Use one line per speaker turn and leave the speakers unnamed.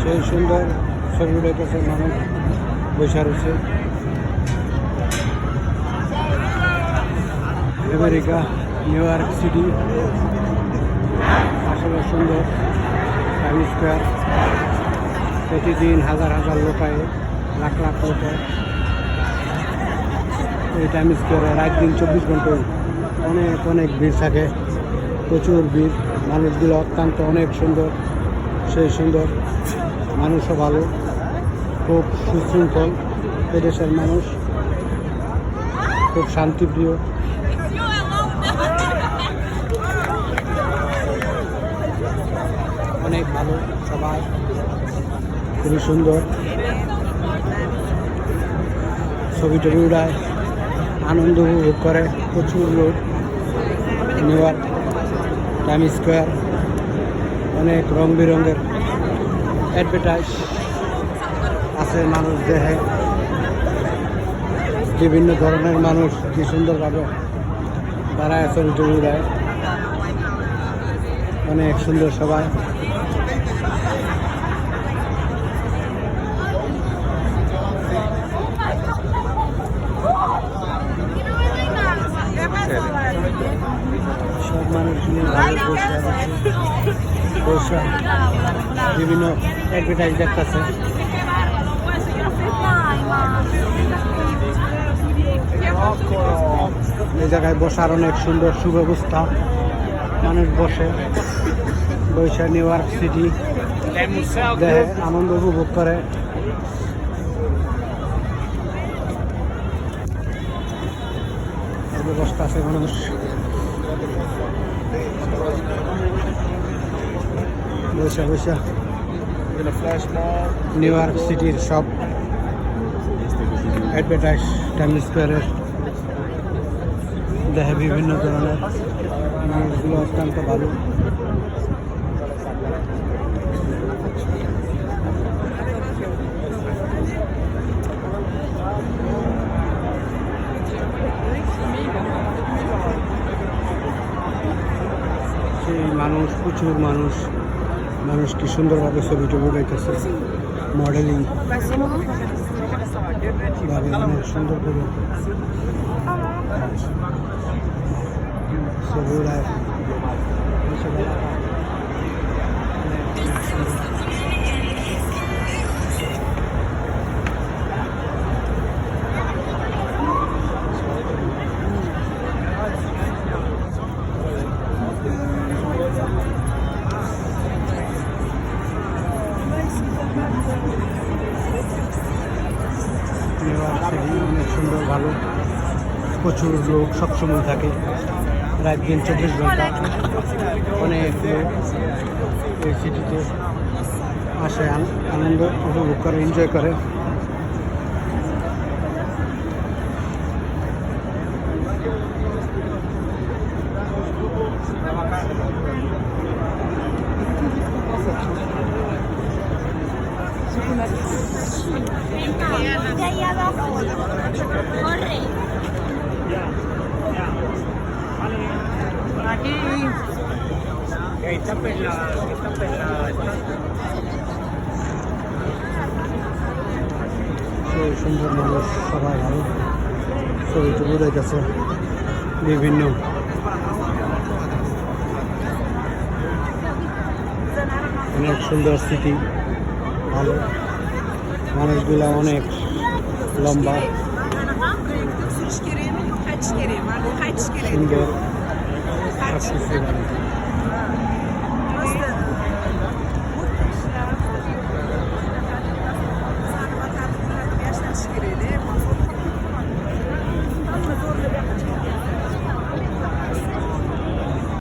সেই সুন্দর ছবি উঠাইতেছে মানুষ বসে রয়েছে। আমেরিকা নিউ ইয়র্ক সিটি আসলে সুন্দর। টাইম স্কোয়ার প্রতিদিন হাজার হাজার লোক আয়, লাখ লাখ লোক আয় এই টাইম স্কোয়ারে। রাত দিন 24 ঘন্টায় অনেক অনেক ভিড় থাকে, প্রচুর ভিড়। মানুষগুলো অত্যন্ত অনেক সুন্দর, সেই সুন্দর। মানুষও ভালো, খুব সুশৃঙ্খল এদেশের মানুষ, খুব শান্তিপ্রিয়। অনেক ভালো সবাই, খুবই সুন্দর। ছবি টবি উড়ায়, আনন্দ উপভোগ করে প্রচুর লোক। নিউ ইয়র্ক টাইম স্কোয়ার অনেক রং বেরঙের অ্যাডভার্টাইজ আছে, মানুষ দেখে। বিভিন্ন ধরনের মানুষ কি সুন্দরভাবে তারা ছবি টবি উড়ায়, অনেক সুন্দর সবাই। সব মানুষগুলো ভালো বসে বিভিন্ন অ্যাডভার্টাইজ দেখতেছে। এই জায়গায় বসার অনেক সুন্দর সুব্যবস্থা, মানুষ বসে নিউ ইয়র্ক সিটি দেখে আনন্দ উপভোগ করে। ব্যবস্থা আছে মানুষ বসে বসে নিউ ইয়র্ক সিটির সব অ্যাডভার্টাইজ টাইম স্কোয়ারের দেখে। বিভিন্ন ধরনের মানুষগুলো অত্যন্ত ভালো। সেই মানুষ, প্রচুর মানুষ, মানুষ কি সুন্দরভাবে ছবি টবি উঠাইতেছে, মডেলিং ভাবে অনেক সুন্দর করে ছবি উড়ায়। অনেক সুন্দর, ভালো, প্রচুর লোক সবসময় থাকে, রাত দিন 24 ঘন্টা। অনেক লোক এই সিটিতে আসে, আনন্দ উপভোগ করে, এনজয় করে। সেই সুন্দর মানুষ সবাই ভালো, ছবি টবি উঠাইতেছে। বিভিন্ন অনেক সুন্দর সিটি, ভালো, মানুষগুলা অনেক লম্বা, সুন্দর,
Escrever.